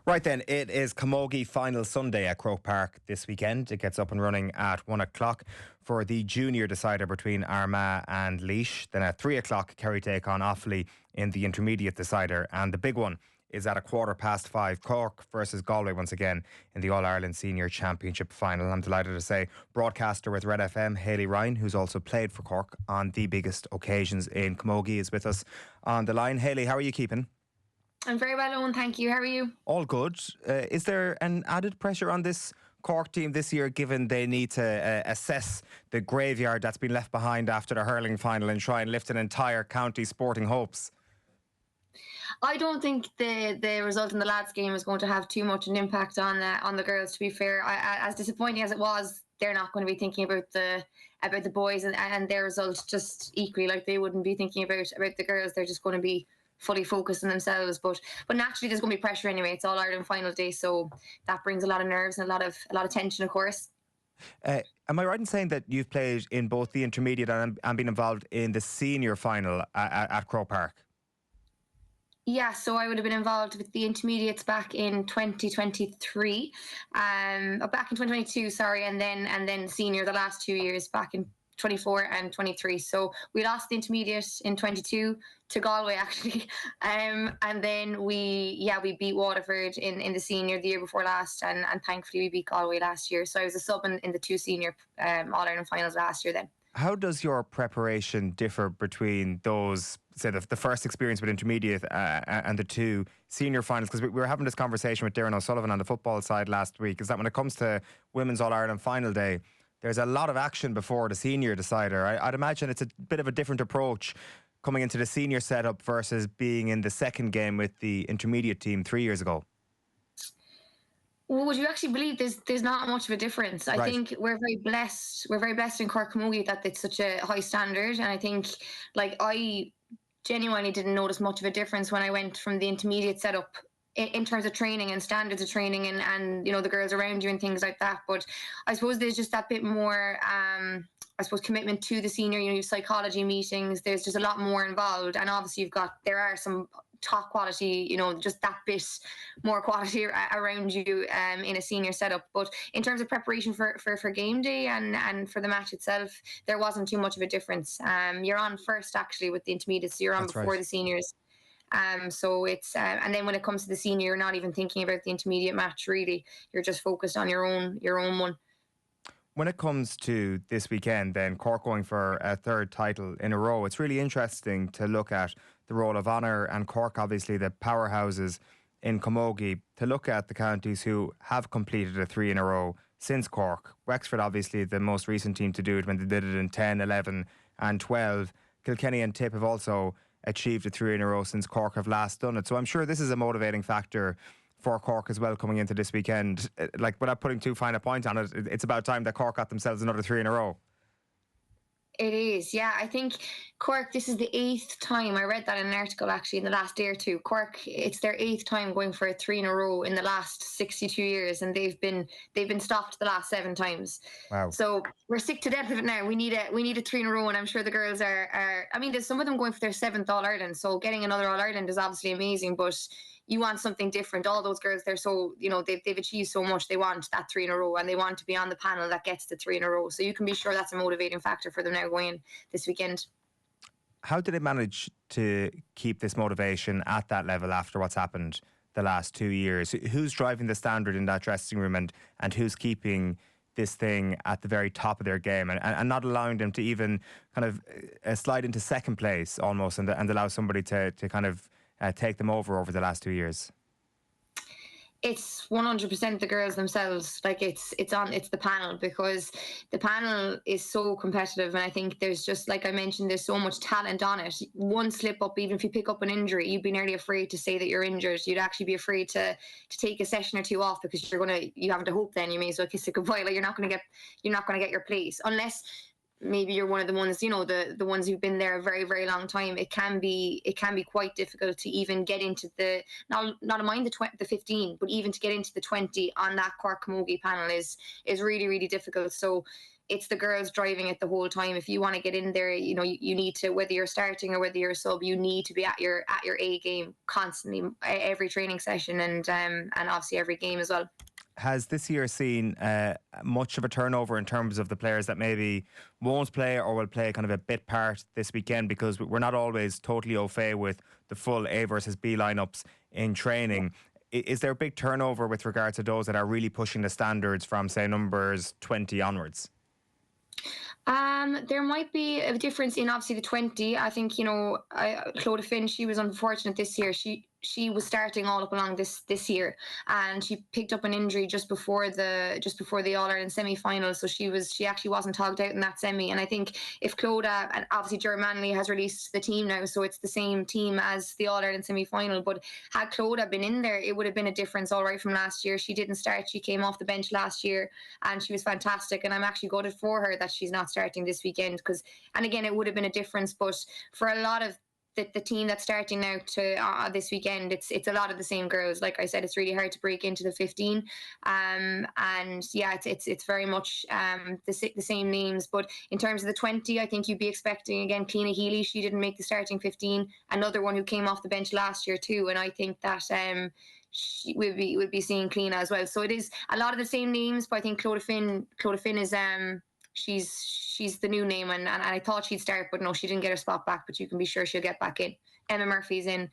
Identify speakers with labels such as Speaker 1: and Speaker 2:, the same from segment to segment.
Speaker 1: Right then, it is Camogie final Sunday at Croke Park this weekend. It gets up and running at 1 o'clock for the junior decider between Armagh and Laois. Then at 3 o'clock, Kerry take on Offaly in the intermediate decider. And the big one is at 5:15, Cork versus Galway once again in the All-Ireland Senior Championship final. I'm delighted to say broadcaster with RedFM, Hayley Ryan, who's also played for Cork on the biggest occasions in Camogie, is with us on the line. Hayley, how are you keeping?
Speaker 2: I'm very well, Eoin, thank you. How are you?
Speaker 1: All good. Is there an added pressure on this Cork team this year, given they need to assess the graveyard that's been left behind after the hurling final and try and lift an entire county sporting hopes?
Speaker 2: I don't think the result in the lads' game is going to have too much an impact on the girls. To be fair, as disappointing as it was, they're not going to be thinking about the boys and their result just equally like they wouldn't be thinking about the girls. They're just going to be fully focused on themselves, but naturally there's going to be pressure anyway. It's All Ireland final day, so that brings a lot of nerves and a lot of tension, of course.
Speaker 1: Am I right in saying that you've played in both the intermediate and been involved in the senior final at Croke Park?
Speaker 2: Yeah, so I would have been involved with the intermediates back in 2023, back in 2022, sorry, and then senior the last 2 years back in 24 and 23. So we lost the intermediate in 22 to Galway actually, and then we beat Waterford in the senior the year before last, and thankfully we beat Galway last year. So I was a sub in the two senior All-Ireland finals last year then.
Speaker 1: How does your preparation differ between those, say, the first experience with intermediate and the two senior finals? Because we were having this conversation with Darren O'Sullivan on the football side last week, is that when it comes to Women's All-Ireland final day, there's a lot of action before the senior decider. I'd imagine it's a bit of a different approach coming into the senior setup versus being in the second game with the intermediate team 3 years ago.
Speaker 2: Well, would you actually believe there's not much of a difference? I think we're very blessed. We're very blessed in Cork Camogie that it's such a high standard, and I think I genuinely didn't notice much of a difference when I went from the intermediate setup in terms of training and standards of training and the girls around you and things like that. But I suppose there's just that bit more commitment to the senior, psychology meetings. There's just a lot more involved, and obviously there are some top quality, just that bit more quality around you in a senior setup. But in terms of preparation for game day and for the match itself, there wasn't too much of a difference. You're on first actually with the intermediates, so you're on before the seniors. So it's and then when it comes to the senior, you're not even thinking about the intermediate match really. You're just focused on your own one.
Speaker 1: When it comes to this weekend, then Cork going for a third title in a row, it's really interesting to look at the role of honour and Cork, obviously the powerhouses in Camogie, to look at the counties who have completed a three in a row since Cork. Wexford, obviously, the most recent team to do it when they did it in 10, 11 and 12. Kilkenny and Tip have also achieved a three in a row since Cork have last done it. So I'm sure this is a motivating factor for Cork as well coming into this weekend. Without putting too fine a point on it, it's about time that Cork got themselves another three in a row.
Speaker 2: It is, yeah. I think Cork, this is the 8th time. I read that in an article actually in the last day or two. Cork, it's their 8th time going for a three in a row in the last 62 years, and they've been stopped the last 7 times.
Speaker 1: Wow.
Speaker 2: So we're sick to death of it now. We need a three in a row, and I'm sure the girls are I mean, there's some of them going for their 7th All Ireland, so getting another All Ireland is obviously amazing, but you want something different. All those girls, they're so, they've achieved so much. They want that three in a row, and they want to be on the panel that gets the three in a row. So you can be sure that's a motivating factor for them now going in this weekend.
Speaker 1: How did they manage to keep this motivation at that level after what's happened the last 2 years? Who's driving the standard in that dressing room, and who's keeping this thing at the very top of their game and not allowing them to even kind of slide into second place almost and allow somebody to kind of take them over the last 2 years?
Speaker 2: It's 100% the girls themselves. It's the panel, because the panel is so competitive, and I think there's just, like I mentioned, there's so much talent on it. One slip up, even if you pick up an injury, you'd be nearly afraid to say that you're injured. You'd actually be afraid to take a session or two off, because you haven't a hope. Then you may as well kiss it goodbye. You're not going to get your place unless maybe you're one of the ones, the ones who've been there a very, very long time. It can be quite difficult to even get into the, not mind the 15, but even to get into the 20 on that Cork Camogie panel is really, really difficult. So it's the girls driving it the whole time. If you want to get in there, you need to, whether you're starting or whether you're a sub, you need to be at your A game constantly, every training session, and obviously every game as well.
Speaker 1: Has this year seen much of a turnover in terms of the players that maybe won't play or will play kind of a bit part this weekend? Because we're not always totally au fait with the full A versus B lineups in training. Is there a big turnover with regards to those that are really pushing the standards from, say, numbers 20 onwards?
Speaker 2: There might be a difference in obviously the 20. I think, Clodagh Finn, she was unfortunate this year. She was starting all up along this year, and she picked up an injury just before the All Ireland semi-final. So she actually wasn't togged out in that semi. And I think if Clodagh, and obviously Ger Manley has released the team now, so it's the same team as the All Ireland semi-final. But had Clodagh been in there, it would have been a difference all right from last year. She didn't start. She came off the bench last year, and she was fantastic. And I'm actually gutted for her that she's not starting this weekend, and again, it would have been a difference. But for a lot of the team that's starting now to this weekend, it's a lot of the same girls. Like I said, it's really hard to break into the 15, and yeah, it's very much the same names. But in terms of the 20, I think you'd be expecting again Cliona Healy. She didn't make the starting 15. Another one who came off the bench last year too, and I think that we'll be seeing Cliona as well. So it is a lot of the same names, but I think Clodagh Finn is she's the new name, and I thought she'd start, but no, she didn't get her spot back, but you can be sure she'll get back in. Emma Murphy's in.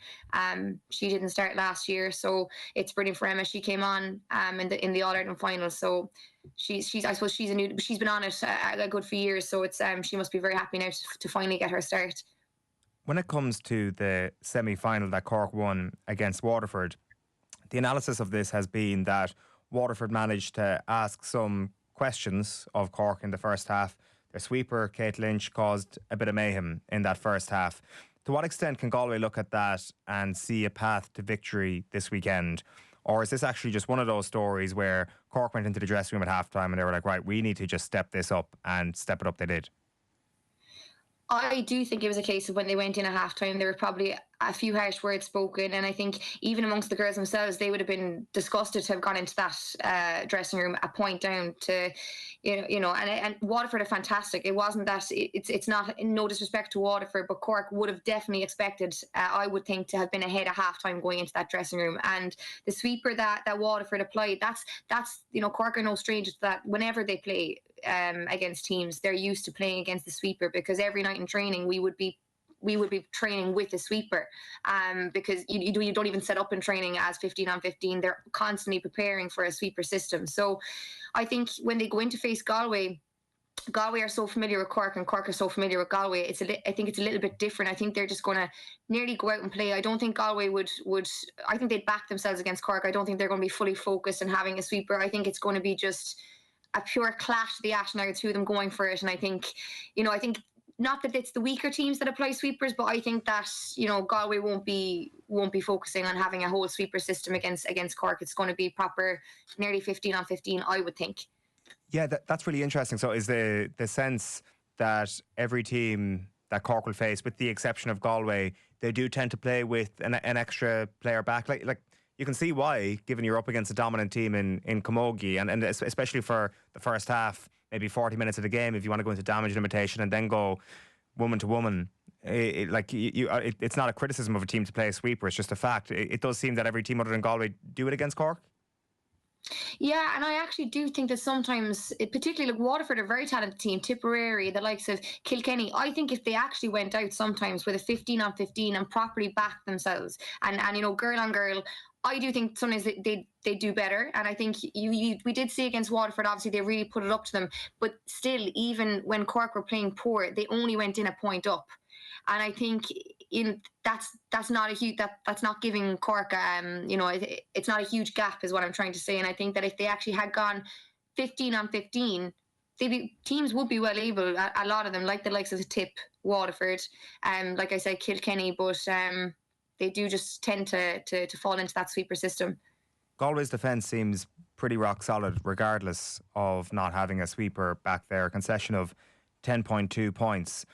Speaker 2: She didn't start last year, so it's brilliant for Emma. She came on in the All Ireland final, so she's I suppose she's been on it a good few years, so it's she must be very happy now to finally get her start.
Speaker 1: When it comes to the semi-final that Cork won against Waterford, the analysis of this has been that Waterford managed to ask some questions of Cork in the first half. Their sweeper, Kate Lynch, caused a bit of mayhem in that first half. To what extent can Galway look at that and see a path to victory this weekend? Or is this actually just one of those stories where Cork went into the dressing room at halftime and they were like, right, we need to just step this up, and step it up they did?
Speaker 2: I do think it was a case of when they went in at halftime, there were probably a few harsh words spoken, and I think even amongst the girls themselves, they would have been disgusted to have gone into that dressing room a point down to, and Waterford are fantastic. It wasn't that it's not, no disrespect to Waterford, but Cork would have definitely expected, I would think, to have been ahead at halftime going into that dressing room. And the sweeper that Waterford applied, that's Cork are no strangers to that. Whenever they play against teams, they're used to playing against the sweeper, because every night in training we would be training with a sweeper, because you don't even set up in training as 15 on 15. They're constantly preparing for a sweeper system. So I think when they go in to face Galway are so familiar with Cork, and Cork are so familiar with Galway. I think it's a little bit different. I think they're just going to nearly go out and play. I don't think Galway would. I think they'd back themselves against Cork. I don't think they're going to be fully focused on having a sweeper. I think it's going to be just a pure clash of the Ashnard, two of them going for it. And I think not that it's the weaker teams that apply sweepers, but I think that Galway won't be focusing on having a whole sweeper system against Cork. It's going to be proper, nearly 15 on 15, I would think.
Speaker 1: Yeah, that's really interesting. So is the sense that every team that Cork will face, with the exception of Galway, they do tend to play with an extra player back? Like you can see why, given you're up against a dominant team in Camogie, and especially for the first half, maybe 40 minutes of the game, if you want to go into damage limitation and then go woman to woman. It's not a criticism of a team to play a sweeper, it's just a fact. It does seem that every team other than Galway do it against Cork.
Speaker 2: Yeah, and I actually do think that sometimes, particularly like Waterford, are a very talented team, Tipperary, the likes of Kilkenny. I think if they actually went out sometimes with a 15 on 15 and properly backed themselves, and girl on girl, I do think sometimes they do better. And I think we did see against Waterford, obviously they really put it up to them, but still, even when Cork were playing poor, they only went in a point up. And I think that's not a huge, that's not giving Cork it's not a huge gap, is what I'm trying to say. And I think that if they actually had gone 15 on 15, teams would be well able, a lot of them, like the likes of Tip, Waterford, like I said, Kilkenny, but they do just tend to fall into that sweeper system.
Speaker 1: Galway's defence seems pretty rock solid, regardless of not having a sweeper back there. A concession of 10.2 points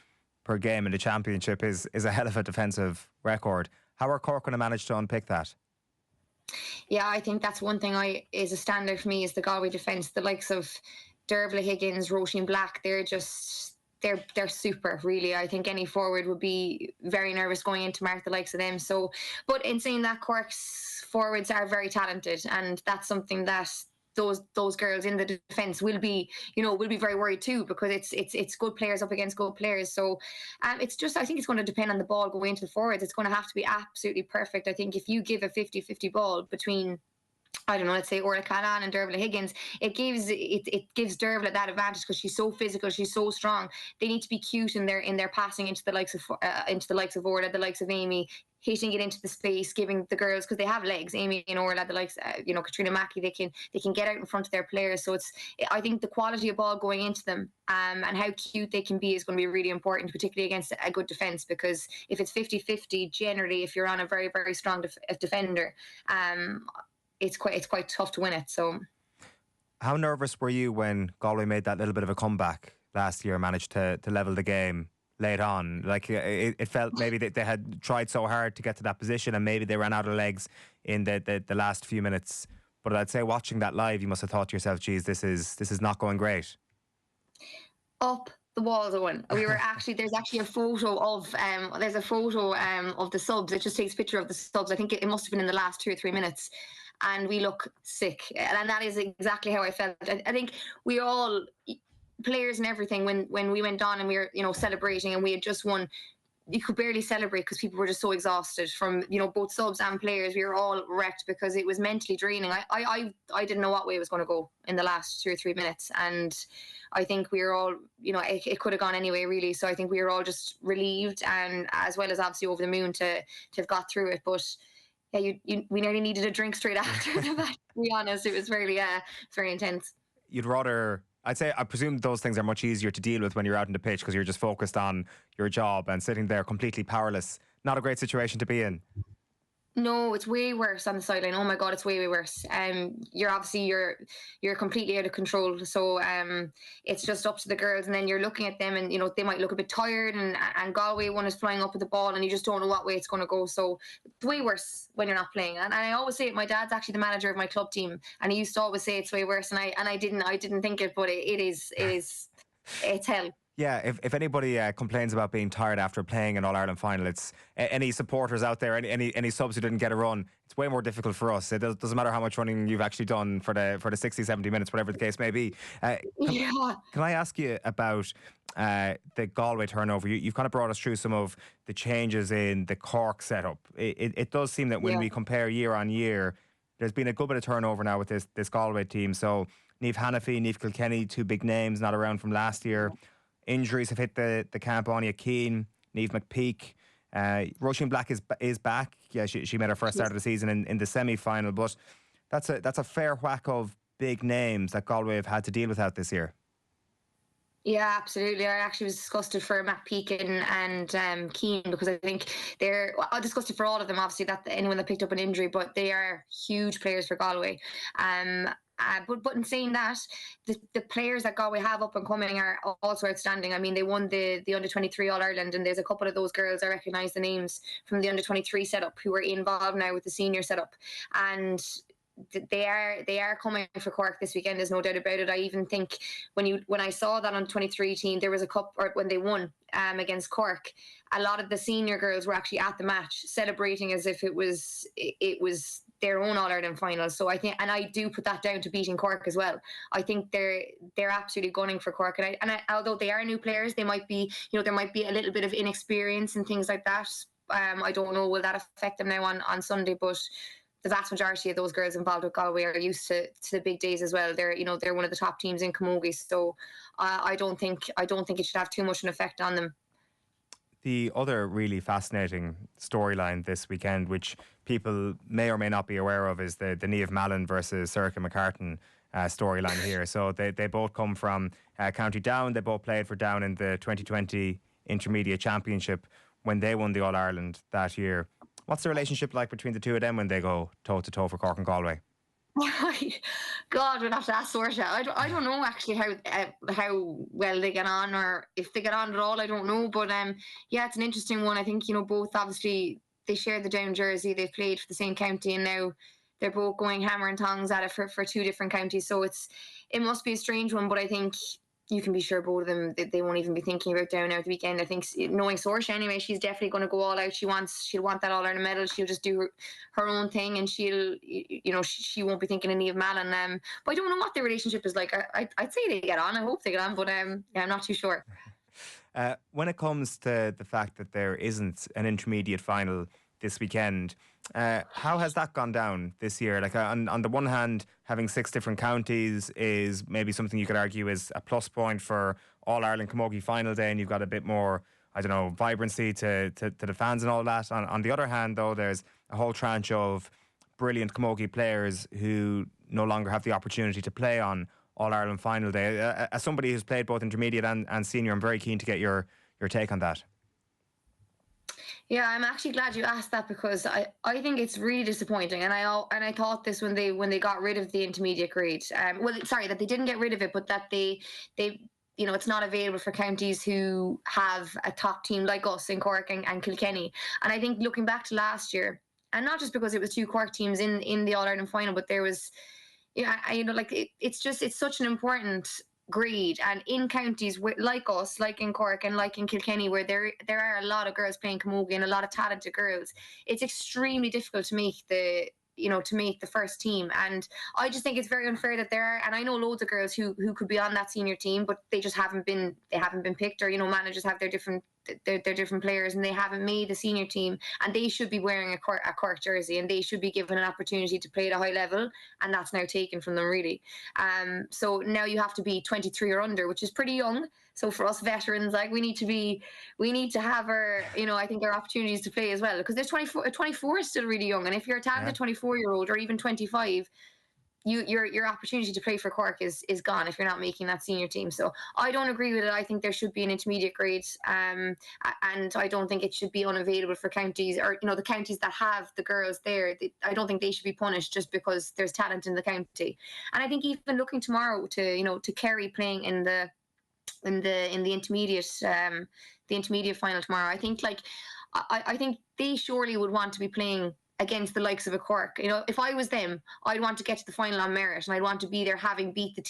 Speaker 1: per game in the championship is a hell of a defensive record. How are Cork going to manage to unpick that?
Speaker 2: Yeah, I think that's one thing is a standard for me, is the Galway defence. The likes of Dervla Higgins, Roisin Black, they're super, really. I think any forward would be very nervous going in to mark the likes of them. So, but in saying that, Cork's forwards are very talented, and that's something that those girls in the defence will be very worried too, because it's good players up against good players. So it's just, I think it's going to depend on the ball going into the forwards. It's going to have to be absolutely perfect. I think if you give a 50-50 ball between, I don't know, let's say Orla Callan and Dervla Higgins, it gives Dervla that advantage because she's so physical, she's so strong. They need to be cute in their passing into the likes of Orla, the likes of Amy, hitting it into the space, giving the girls, because they have legs, Amy and Orla, the likes, Katrina Mackey, they can get out in front of their players. So I think the quality of ball going into them and how cute they can be is going to be really important, particularly against a good defence, because if it's 50-50, generally, if you're on a very, very strong defender, it's quite tough to win it. So,
Speaker 1: how nervous were you when Galway made that little bit of a comeback last year, managed to level the game late on? Like it felt maybe that they had tried so hard to get to that position, and maybe they ran out of legs in the last few minutes. But I'd say watching that live, you must have thought to yourself, "Geez, this is not going great."
Speaker 2: Up the walls, Owen. We were there's actually a photo of of the subs. It just takes a picture of the subs. I think it must have been in the last 2 or 3 minutes. And we look sick. And that is exactly how I felt. I think we all, players and everything, when we went on and we were, celebrating and we had just won, you could barely celebrate because people were just so exhausted from, both subs and players. We were all wrecked because it was mentally draining. I didn't know what way it was going to go in the last 2 or 3 minutes. And I think we were all, it could have gone anyway, really. So I think we were all just relieved, and as well as obviously over the moon to have got through it. But yeah, we nearly needed a drink straight after the match, to be honest. It was really, it's very intense.
Speaker 1: You'd rather, I presume those things are much easier to deal with when you're out in the pitch because you're just focused on your job, and sitting there completely powerless. Not a great situation to be in.
Speaker 2: No, it's way worse on the sideline. Oh my God, it's way worse. You're completely out of control. So it's just up to the girls, and then you're looking at them, and they might look a bit tired, and Galway one is flying up with the ball, and you just don't know what way it's going to go. So it's way worse when you're not playing. And I always say it. My dad's actually the manager of my club team, and he used to always say it's way worse. And I didn't think it, but it is it's hell.
Speaker 1: Yeah, if anybody complains about being tired after playing an All-Ireland final, it's any supporters out there, any subs who didn't get a run, it's way more difficult for us. It doesn't matter how much running you've actually done for the 60, 70 minutes, whatever the case may be. Can I ask you about the Galway turnover? You've kind of brought us through some of the changes in the Cork setup. It does seem that when we compare year on year, there's been a good bit of turnover now with this Galway team. So Niamh Hannafy, Niamh Kilkenny, two big names not around from last year. Injuries have hit the camp. Anya Keane, Niamh McPeak. Roisin Black is back. Yeah, she made her first start of the season in the semi-final. But that's a fair whack of big names that Galway have had to deal with out this year.
Speaker 2: Yeah, absolutely. I actually was disgusted for McPeak and Keane, because I think I disgusted for all of them, obviously, that anyone that picked up an injury, but they are huge players for Galway. But in saying that, the players that Galway have up and coming are also outstanding. I mean, they won the under-23 All-Ireland, and there's a couple of those girls, I recognise the names from the under-23 setup, who are involved now with the senior setup. And they are coming for Cork this weekend, there's no doubt about it. I even think when I saw that under-23 team, there was a cup, or when they won against Cork, a lot of the senior girls were actually at the match celebrating as if it was their own All-Ireland final. So I think, and I do put that down to beating Cork as well. I think they're absolutely gunning for Cork, and although they are new players, they might be, there might be a little bit of inexperience and things like that. I don't know, will that affect them now on Sunday? But the vast majority of those girls involved with Galway are used to the big days as well. They're one of the top teams in Camogie, so I don't think it should have too much an effect on them.
Speaker 1: The other really fascinating storyline this weekend, which people may or may not be aware of, is the Niamh Mallon versus Sorcha McCartan storyline here. So they both come from County Down. They both played for Down in the 2020 Intermediate Championship when they won the All-Ireland that year. What's the relationship like between the two of them when they go toe-to-toe for Cork and Galway?
Speaker 2: God, we'd have to ask Sorcha. I don't know actually how well they get on, or if they get on at all. I don't know, but yeah, it's an interesting one. I think both, obviously they share the Down jersey. They've played for the same county, and now they're both going hammer and tongs at it for two different counties. So it must be a strange one, but I think you can be sure both of them, they won't even be thinking about down out the weekend. I think, knowing Saoirse anyway, she's definitely going to go all out. She'll want that All-Ireland medal. She'll just do her own thing, and she won't be thinking of Niamh Mallon. But I don't know what their relationship is like. I'd say they get on. I hope they get on, but I'm not too sure.
Speaker 1: When it comes to the fact that there isn't an intermediate final this weekend, how has that gone down this year? Like, on the one hand, having 6 different counties is maybe something you could argue is a plus point for All-Ireland Camogie final day, and you've got a bit more, I don't know, vibrancy to the fans and all that. On the other hand, though, there's a whole tranche of brilliant Camogie players who no longer have the opportunity to play on All-Ireland final day. As somebody who's played both intermediate and senior, I'm very keen to get your take on that.
Speaker 2: Yeah, I'm actually glad you asked that, because I think it's really disappointing, and I thought this when they got rid of the intermediate grade. That they didn't get rid of it, but that they it's not available for counties who have a top team like us in Cork and Kilkenny. And I think looking back to last year, and not just because it was 2 Cork teams in the All-Ireland final, but there was, it's such an important grade, and in counties like us, like in Cork and like in Kilkenny, where there are a lot of girls playing camogie and a lot of talented girls, it's extremely difficult to make the first team. And I just think it's very unfair that there are, and I know loads of girls who could be on that senior team, but they just haven't been picked, or managers have their different players, and they haven't made the senior team, and they should be wearing a Cork jersey, and they should be given an opportunity to play at a high level, and that's now taken from them, really. So now you have to be 23 or under, which is pretty young. So for us veterans, like, we need to have our, I think, our opportunities to play as well, because there's 24 is still really young, and if you're a talented 24-year-old or even 25, your opportunity to play for Cork is gone if you're not making that senior team. So I don't agree with it. I think there should be an intermediate grade, and I don't think it should be unavailable for counties, or the counties that have the girls there. I don't think they should be punished just because there's talent in the county. And I think even looking tomorrow to Kerry playing in the intermediate final tomorrow, I think I think they surely would want to be playing against the likes of a Cork. If I was them, I'd want to get to the final on merit, and I'd want to be there having beat the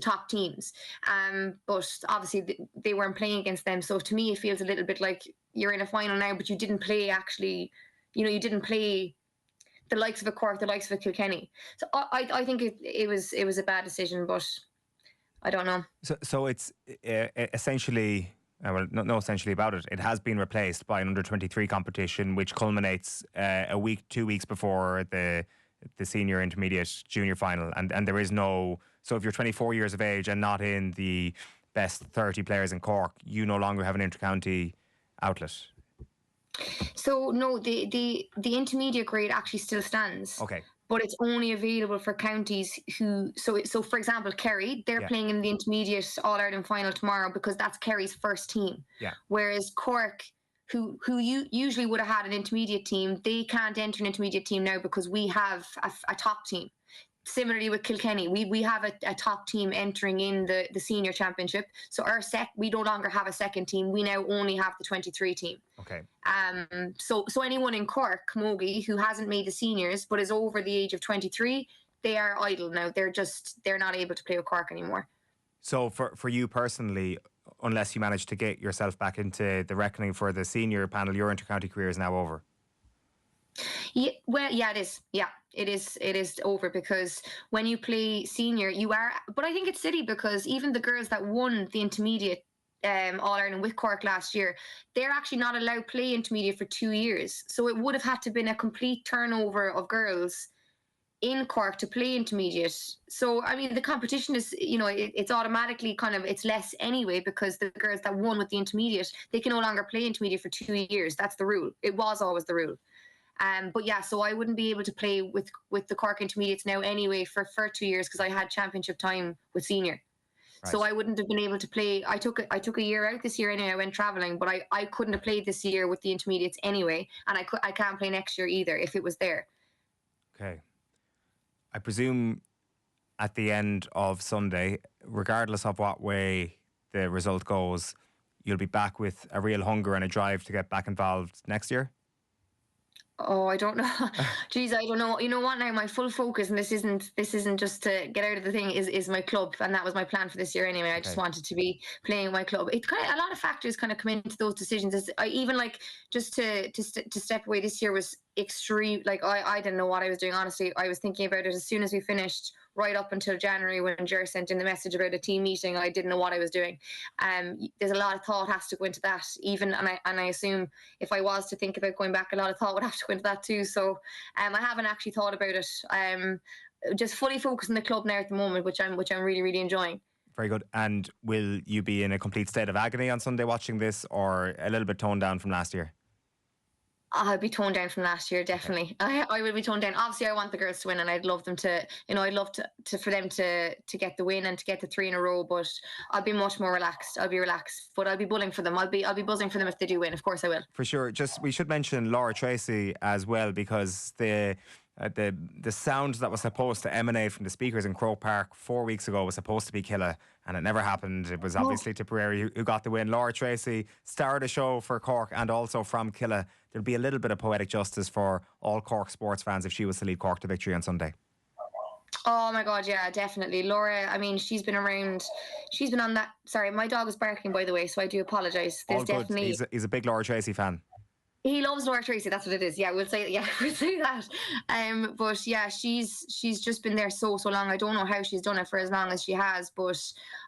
Speaker 2: top teams. But obviously they weren't playing against them. So to me, it feels a little bit like you're in a final now, but you didn't play you didn't play the likes of a Cork, the likes of a Kilkenny. So I think it was a bad decision, but I don't know.
Speaker 1: So it's essentially... well, no, essentially about it. It has been replaced by an under-23 competition, which culminates 2 weeks before the senior, intermediate, junior final. And there is no... So if you're 24 years of age and not in the best 30 players in Cork, you no longer have an inter-county outlet.
Speaker 2: So no, the intermediate grade actually still stands.
Speaker 1: Okay.
Speaker 2: But it's only available for counties who... So for example, Kerry, they're playing in the intermediate All-Ireland final tomorrow because that's Kerry's first team.
Speaker 1: Yeah.
Speaker 2: Whereas Cork, who usually would have had an intermediate team, they can't enter an intermediate team now because we have a top team. Similarly with Kilkenny, we have a top team entering in the senior championship. So we no longer have a second team. We now only have the 23 team.
Speaker 1: Okay.
Speaker 2: So anyone in Cork, Camogie, who hasn't made the seniors but is over the age of 23, they are idle now. They're not able to play with Cork anymore.
Speaker 1: So for you personally, unless you manage to get yourself back into the reckoning for the senior panel, your inter-county career is now over.
Speaker 2: Yeah, well, yeah, it is. Yeah, it is over, because when you play senior, you are. But I think it's silly, because even the girls that won the intermediate All-Ireland with Cork last year, they're actually not allowed to play intermediate for 2 years. So it would have had to been a complete turnover of girls in Cork to play intermediate. So I mean, the competition is, it's automatically it's less anyway, because the girls that won with the intermediate, they can no longer play intermediate for 2 years. That's the rule. It was always the rule. But yeah, so I wouldn't be able to play with the Cork intermediates now anyway for 2 years, because I had championship time with senior. Right. So I wouldn't have been able to play. I took a year out this year anyway. I went travelling, but I couldn't have played this year with the intermediates anyway, and I can't play next year either if it was there.
Speaker 1: Okay. I presume at the end of Sunday, regardless of what way the result goes, you'll be back with a real hunger and a drive to get back involved next year?
Speaker 2: Oh, I don't know. Geez, I don't know. You know what? Now my full focus, and this isn't just to get out of the thing, is my club, and that was my plan for this year anyway. I just
Speaker 1: Okay.
Speaker 2: wanted to be playing my club. It kind of a lot of factors kind of come into those decisions. I even like just to step away this year was extreme. Like I didn't know what I was doing. Honestly, I was thinking about it as soon as we finished, right up until January when Jer sent in the message about a team meeting. I didn't know what I was doing. There's a lot of thought has to go into that. Even and I assume if I was to think about going back, a lot of thought would have to go into that too. So I haven't actually thought about it. Just fully focused on the club now at the moment, which I'm really really enjoying.
Speaker 1: Very good. And will you be in a complete state of agony on Sunday watching this, or a little bit toned down from last year?
Speaker 2: I'll be toned down from last year,
Speaker 1: Okay.
Speaker 2: definitely. I will be toned down. Obviously, I want the girls to win, and I'd love them to. I'd love to for them to get the win and to get the 3 in a row. But I'll be much more relaxed. I'll be relaxed, but I'll be bullying for them. I'll be buzzing for them if they do win. Of course, I will.
Speaker 1: For sure. Just we should mention Laura Tracy as well, because the sound that was supposed to emanate from the speakers in Croke Park 4 weeks ago was supposed to be Killa, and it never happened. It was obviously Tipperary who got the win. Laura Tracy, star of the show for Cork and also from Killa. There'd be a little bit of poetic justice for all Cork sports fans if she was to lead Cork to victory on Sunday.
Speaker 2: Oh my God, yeah, definitely. Laura, I mean, she's been around. She's been on that. Sorry, my dog was barking, by the way, so I do apologise. There's
Speaker 1: All good.
Speaker 2: definitely.
Speaker 1: He's a big Laura Tracy fan.
Speaker 2: He loves Laura Tracy. That's what it is. Yeah, we'll say. Yeah, we'll say that. But yeah, she's just been there so long. I don't know how she's done it for as long as she has. But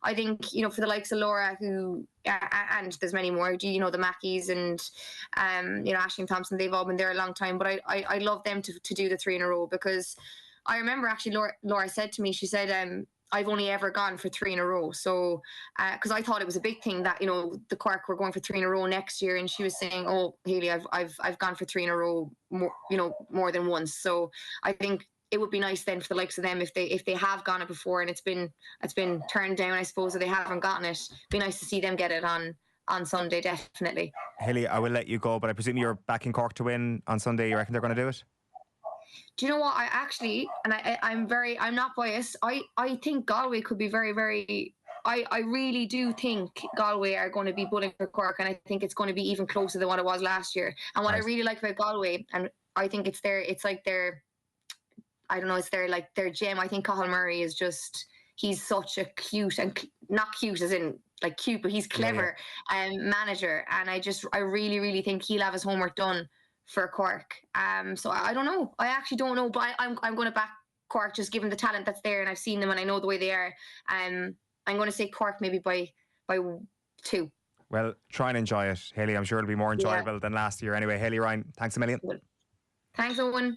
Speaker 2: I think for the likes of Laura, who and there's many more. The Mackeys and Aisling Thompson. They've all been there a long time. But I love them to do the 3 in a row, because I remember actually Laura said to me. She said, I've only ever gone for 3 in a row. So, because I thought it was a big thing that the Cork were going for 3 in a row next year, and she was saying, "Oh, Hayley, I've gone for 3 in a row more than once." So I think it would be nice then for the likes of them if they have gone it before and it's been turned down, I suppose, or they haven't gotten it. It'd be nice to see them get it on Sunday, definitely.
Speaker 1: Hayley, I will let you go, but I presume you're backing Cork to win on Sunday. You reckon they're going to do it?
Speaker 2: Do you know what? I actually, and I'm not biased. I think Galway could be very, very. I really do think Galway are going to be bullying for Cork, and I think it's going to be even closer than what it was last year. And what I
Speaker 1: Right.
Speaker 2: really like about Galway, and I think it's like their, I don't know, it's their gem. I think Cathal Murray is just, he's such a cute, and not cute as in like cute, but he's clever manager, and I really, really think he'll have his homework done for Cork. So I don't know. I actually don't know, but I'm going to back Cork just given the talent that's there, and I've seen them and I know the way they are. I'm going to say Cork maybe by 2.
Speaker 1: Well, try and enjoy it, Hayley. I'm sure it'll be more enjoyable than last year anyway. Hayley Ryan, thanks a million.
Speaker 2: Thanks, Owen.